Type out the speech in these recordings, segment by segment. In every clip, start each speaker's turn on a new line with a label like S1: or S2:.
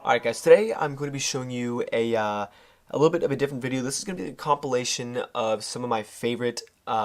S1: Alright guys, today I'm going to be showing you a little bit of a different video. This is going to be a compilation of some of my favorite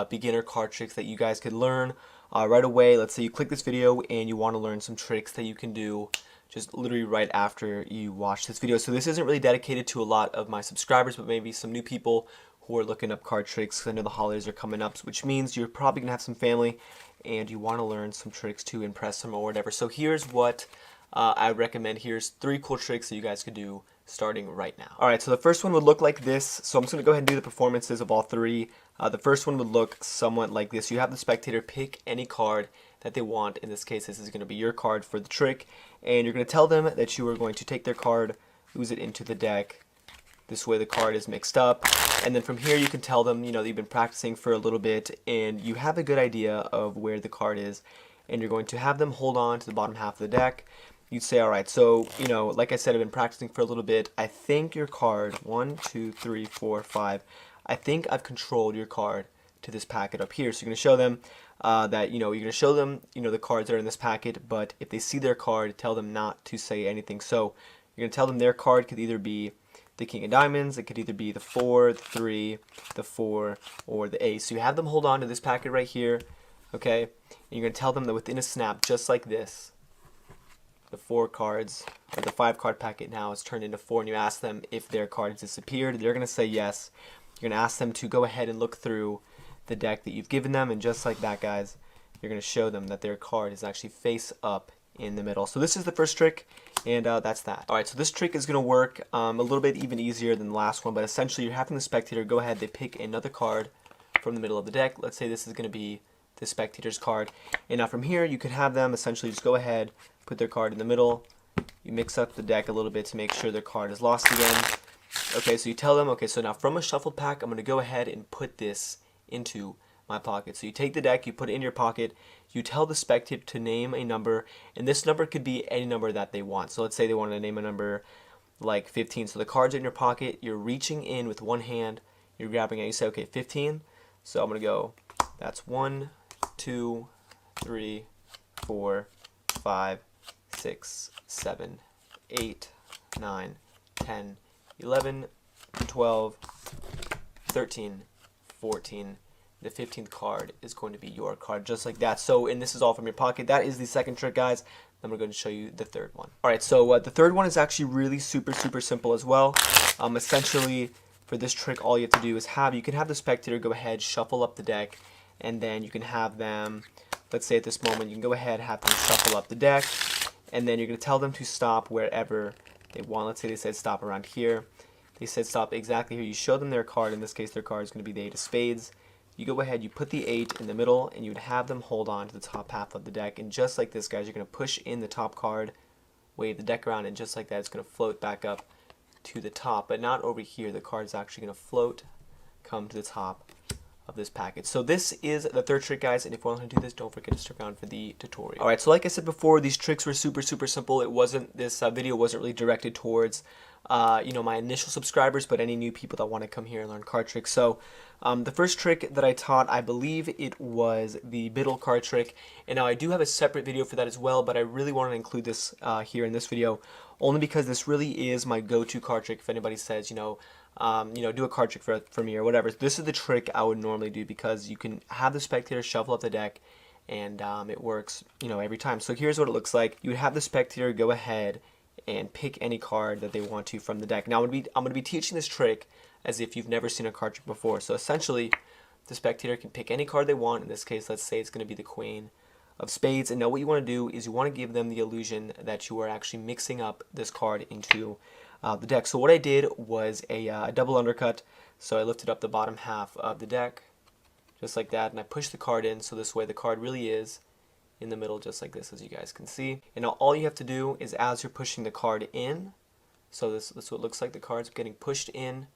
S1: beginner card tricks that you guys could learn right away. Let's say you click this video and you want to learn some tricks that you can do just literally right after you watch this video. So this isn't really dedicated to a lot of my subscribers, but maybe some new people who are looking up card tricks, because I know the holidays are coming up, which means you're probably going to have some family and you want to learn some tricks to impress them or whatever. So here's what I recommend. Here's 3 cool tricks that you guys could do starting right now. Alright, so the first one would look like this. So I'm just going to go ahead and do the performances of all 3. The first one would look somewhat like this. You have the spectator pick any card that they want. In this case, this is going to be your card for the trick. And you're going to tell them that you are going to take their card, ooze it into the deck. This way the card is mixed up. And then from here you can tell them, that you've been practicing for a little bit and you have a good idea of where the card is. And you're going to have them hold on to the bottom half of the deck. You'd say, alright, so, like I said, I've been practicing for a little bit. I think your card, 1, 2, 3, 4, 5, I think I've controlled your card to this packet up here. So you're going to show them that, you're going to show them, the cards that are in this packet, but if they see their card, tell them not to say anything. So you're going to tell them their card could either be the King of Diamonds, it could either be the 4, the 3, the 4, or the Ace. So you have them hold on to this packet right here, okay? And you're going to tell them that within a snap, just like this, the 4 cards, or the 5 card packet now is turned into 4, and you ask them if their card has disappeared. They're going to say yes. You're going to ask them to go ahead and look through the deck that you've given them, and just like that, guys, you're going to show them that their card is actually face up in the middle. So this is the first trick, and that's that. Alright, so this trick is going to work a little bit even easier than the last one, but essentially you're having the spectator go ahead, they pick another card from the middle of the deck. Let's say this is going to be the spectator's card, and now from here you could have them essentially just go ahead, put their card in the middle, you mix up the deck a little bit to make sure their card is lost again. Okay, so you tell them, okay, so now from a shuffled pack, I'm going to go ahead and put this into my pocket. So you take the deck, you put it in your pocket, you tell the spectator to name a number, and this number could be any number that they want. So let's say they wanted to name a number like 15. So the card's in your pocket, you're reaching in with one hand, you're grabbing it, you say, okay, 15. So I'm going to go, that's 1, 2, 3, 4, 5, 6, 7, 8, 9, 10, 11, 12, 13, 14. The 15th card is going to be your card, just like that. So, and this is all from your pocket. That is the second trick, guys. Then we're going to show you the third one. Alright, so the third one is actually really super simple as well. Essentially, for this trick, all you have to do is you can have the spectator go ahead, shuffle up the deck, and then you can have them, let's say at this moment, you can go ahead, have them shuffle up the deck, and then you're going to tell them to stop wherever they want. Let's say they said stop around here. They said stop exactly here. You show them their card. In this case, their card is going to be the 8 of spades. You go ahead, you put the 8 in the middle, and you would have them hold on to the top half of the deck. And just like this, guys, you're going to push in the top card, wave the deck around, and just like that, it's going to float back up to the top. But not over here. The card's actually going to float, come to the top of this packet. So this is the third trick, guys, and if you want to do this, don't forget to stick around for the tutorial. Alright, so like I said before, these tricks were super simple. This video wasn't really directed towards my initial subscribers, but any new people that want to come here and learn card tricks. So the first trick that I taught, I believe it was the middle card trick, and now I do have a separate video for that as well, but I really want to include this here in this video, only because this really is my go-to card trick. If anybody says, do a card trick for me or whatever, this is the trick I would normally do, because you can have the spectator shuffle up the deck, and it works, every time. So here's what it looks like. You would have the spectator go ahead and pick any card that they want to from the deck. Now I'm going to be teaching this trick as if you've never seen a card trick before. So essentially, the spectator can pick any card they want. In this case, let's say it's going to be the Queen of Spades. And now what you want to do is you want to give them the illusion that you are actually mixing up this card into the deck. So what I did was a double undercut. So I lifted up the bottom half of the deck, just like that, and I pushed the card in, so this way the card really is in the middle, just like this, as you guys can see. And now all you have to do is, as you're pushing the card in, so this is what it looks like, the card's getting pushed in,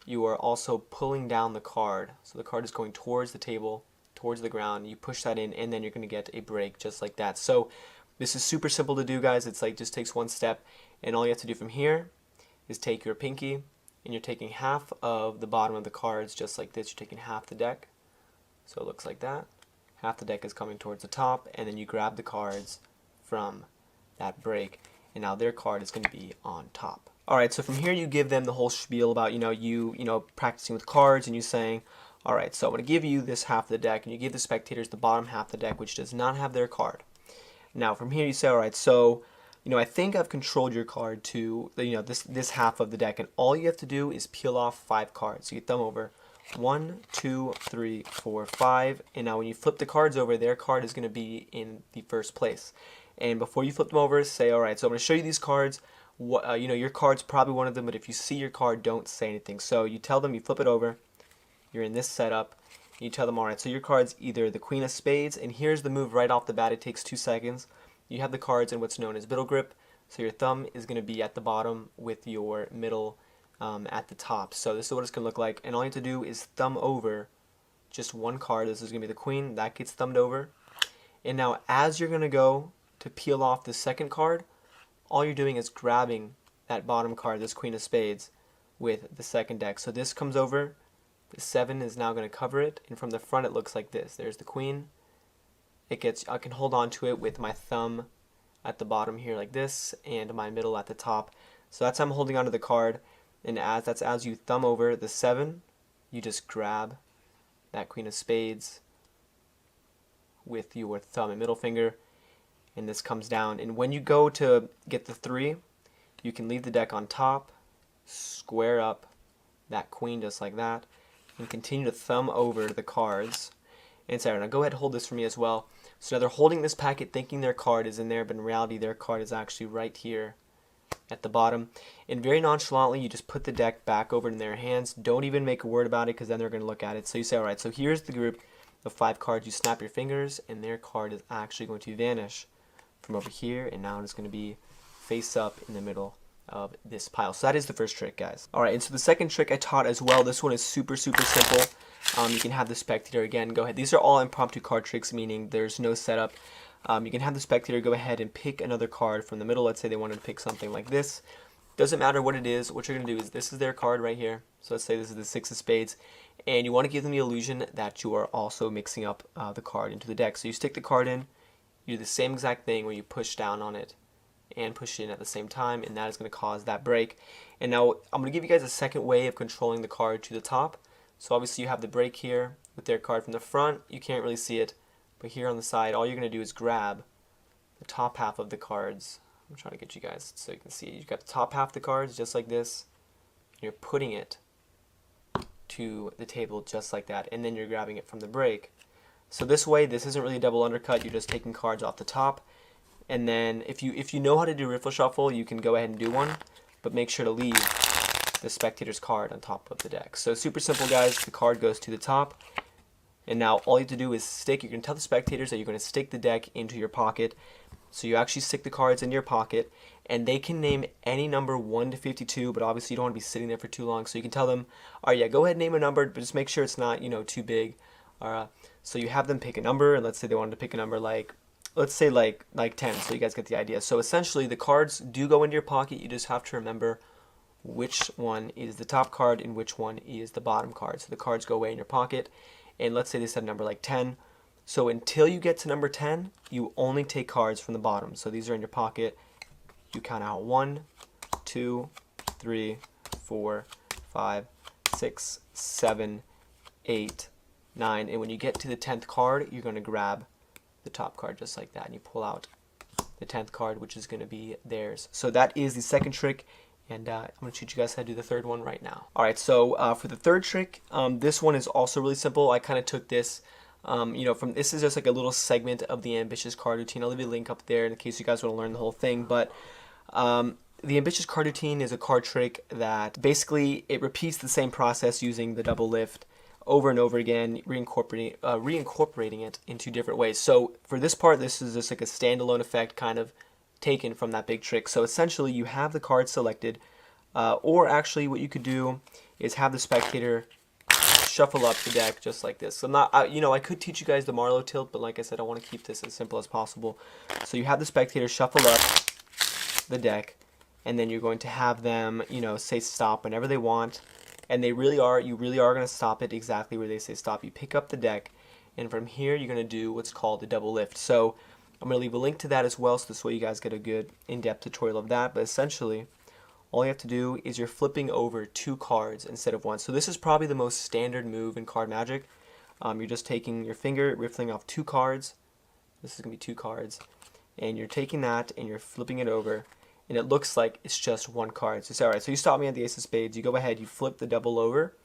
S1: you are also pulling down the card. So the card is going towards the table, towards the ground, you push that in, and then you're going to get a break, just like that. So this is super simple to do, guys. It's like just takes one step, and all you have to do from here is take your pinky, and you're taking half of the bottom of the cards, just like this. You're taking half the deck, so it looks like that. Half the deck is coming towards the top, and then you grab the cards from that break. and now their card is going to be on top. Alright, so from here you give them the whole spiel about, you practicing with cards and you saying, alright, so I'm going to give you this half of the deck, and you give the spectators the bottom half of the deck, which does not have their card. Now from here you say, alright, so, I think I've controlled your card to, this half of the deck, and all you have to do is peel off 5 cards. So you thumb over 1, 2, 3, 4, 5, and now when you flip the cards over, their card is going to be in the first place. And before you flip them over, say, alright, so I'm going to show you these cards. Your card's probably one of them, but if you see your card, don't say anything. So you tell them, you flip it over, you're in this setup, you tell them, alright, so your card's either the Queen of Spades, and here's the move right off the bat, it takes 2 seconds. You have the cards in what's known as middle grip, so your thumb is going to be at the bottom with your middle at the top. So this is what it's going to look like, and all you have to do is thumb over just one card. This is going to be the Queen, that gets thumbed over. And now as you're going to go to peel off the second card, all you're doing is grabbing that bottom card, this Queen of Spades, with the second deck. So this comes over, the 7 is now going to cover it, and from the front it looks like this. There's the Queen. I can hold on to it with my thumb at the bottom here like this, and my middle at the top. So that's how I'm holding onto the card, and as you thumb over the 7, you just grab that Queen of Spades with your thumb and middle finger, and this comes down. And when you go to get the 3, you can leave the deck on top, square up that Queen just like that, and continue to thumb over the cards. And Sarah, now go ahead and hold this for me as well. So now they're holding this packet thinking their card is in there, but in reality their card is actually right here at the bottom. And very nonchalantly you just put the deck back over in their hands. Don't even make a word about it, because then they're going to look at it. So you say, alright, so here's the group of 5 cards. You snap your fingers and their card is actually going to vanish from over here, and now it's going to be face up in the middle of this pile. So that is the first trick, guys. Alright, and so the second trick I taught as well. This one is super simple. You can have the spectator, again, go ahead. These are all impromptu card tricks, meaning there's no setup. You can have the spectator go ahead and pick another card from the middle. Let's say they wanted to pick something like this. Doesn't matter what it is. What you're going to do is, this is their card right here. So let's say this is the 6 of Spades. And you want to give them the illusion that you are also mixing up the card into the deck. So you stick the card in. You do the same exact thing where you push down on it and push it in at the same time, and that is going to cause that break. And now I'm going to give you guys a second way of controlling the card to the top. So obviously you have the break here with their card from the front. You can't really see it, but here on the side, all you're going to do is grab the top half of the cards. I'm trying to get you guys so you can see. You've got the top half of the cards just like this. You're putting it to the table just like that, and then you're grabbing it from the break. So this way, this isn't really a double undercut. You're just taking cards off the top. And then if you know how to do riffle shuffle, you can go ahead and do one, but make sure to leave the spectator's card on top of the deck. So super simple, guys. The card goes to the top, and now all you have to do is stick. You can tell the spectators that you're going to stick the deck into your pocket. So you actually stick the cards in your pocket, and they can name any number 1 to 52, but obviously you don't want to be sitting there for too long. So you can tell them, all right, yeah, go ahead and name a number, but just make sure it's not, too big. So you have them pick a number, and let's say they wanted to pick a number like, let's say like 10, so you guys get the idea. So essentially the cards do go into your pocket. You just have to remember which one is the top card and which one is the bottom card. So the cards go away in your pocket, and let's say they said a number like 10. So until you get to number 10, you only take cards from the bottom. So these are in your pocket. You count out 1, 2, 3, 4, 5, 6, 7, 8, 9. And when you get to the 10th card, you're going to grab the top card just like that, and you pull out the 10th card, which is going to be theirs. So that is the second trick, and I'm going to teach you guys how to do the third one right now. Alright, so for the third trick, this one is also really simple. I kind of took this from, this is just like a little segment of the ambitious card routine. I'll leave you a link up there in case you guys want to learn the whole thing. But the ambitious card routine is a card trick that basically it repeats the same process using the double lift over and over again, reincorporating it into different ways. So for this part, this is just like a standalone effect kind of taken from that big trick. So essentially you have the card selected, or actually what you could do is have the spectator shuffle up the deck just like this. So I'm not, I could teach you guys the Marlowe tilt, but like I said, I want to keep this as simple as possible. So you have the spectator shuffle up the deck, and then you're going to have them, say stop whenever they want, and you really are going to stop it exactly where they say stop. You pick up the deck, and from here you're going to do what's called the double lift. So I'm going to leave a link to that as well, so this way you guys get a good in-depth tutorial of that. But essentially, all you have to do is you're flipping over 2 cards instead of 1. So this is probably the most standard move in card magic. You're just taking your finger, riffling off 2 cards. This is going to be 2 cards. And you're taking that and you're flipping it over. And it looks like it's just 1 card. So, alright, so you stop me at the ace of spades. You go ahead, you flip the double over.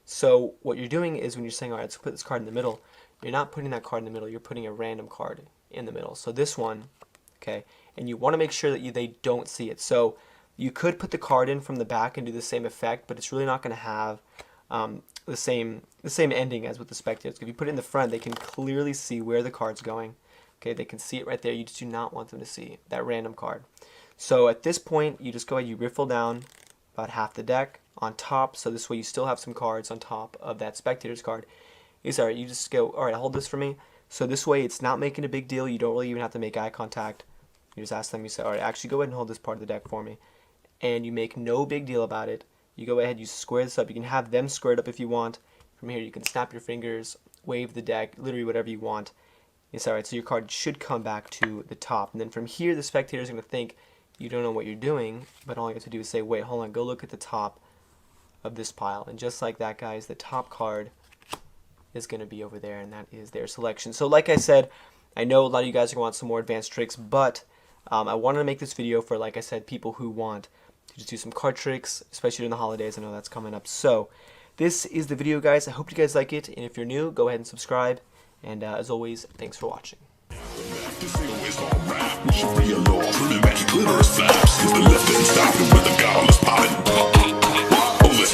S1: So what you're doing is when you're saying, alright, let's put this card in the middle, you're not putting that card in the middle. You're putting a random card in the middle. So this one, okay, and you want to make sure that they don't see it. So you could put the card in from the back and do the same effect, but it's really not going to have the same ending as with the spectators. If you put it in the front, they can clearly see where the card's going. Okay, they can see it right there. You just do not want them to see that random card. So at this point, you just go ahead, you riffle down about half the deck on top, so this way you still have some cards on top of that spectator's card. Alright, you just go, alright, hold this for me. So this way it's not making a big deal. You don't really even have to make eye contact. You just ask them, you say, alright, actually go ahead and hold this part of the deck for me. And you make no big deal about it. You go ahead, you square this up. You can have them square it up if you want. From here you can snap your fingers, wave the deck, literally whatever you want. It's alright, so your card should come back to the top. And then from here the spectator is going to think you don't know what you're doing, but all you have to do is say, wait, hold on, go look at the top of this pile. And just like that, guys, the top card is going to be over there, and that is their selection. So like I said, I know a lot of you guys are going to want some more advanced tricks, but I wanted to make this video for, like I said, people who want to just do some card tricks, especially during the holidays. I know that's coming up. So this is the video, guys. I hope you guys like it, and if you're new, go ahead and subscribe. And as always, thanks for watching.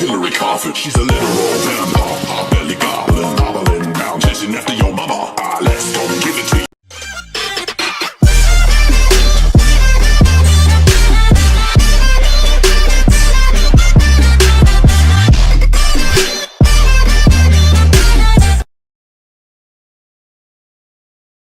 S1: Hillary Coffin, she's a literal vampire.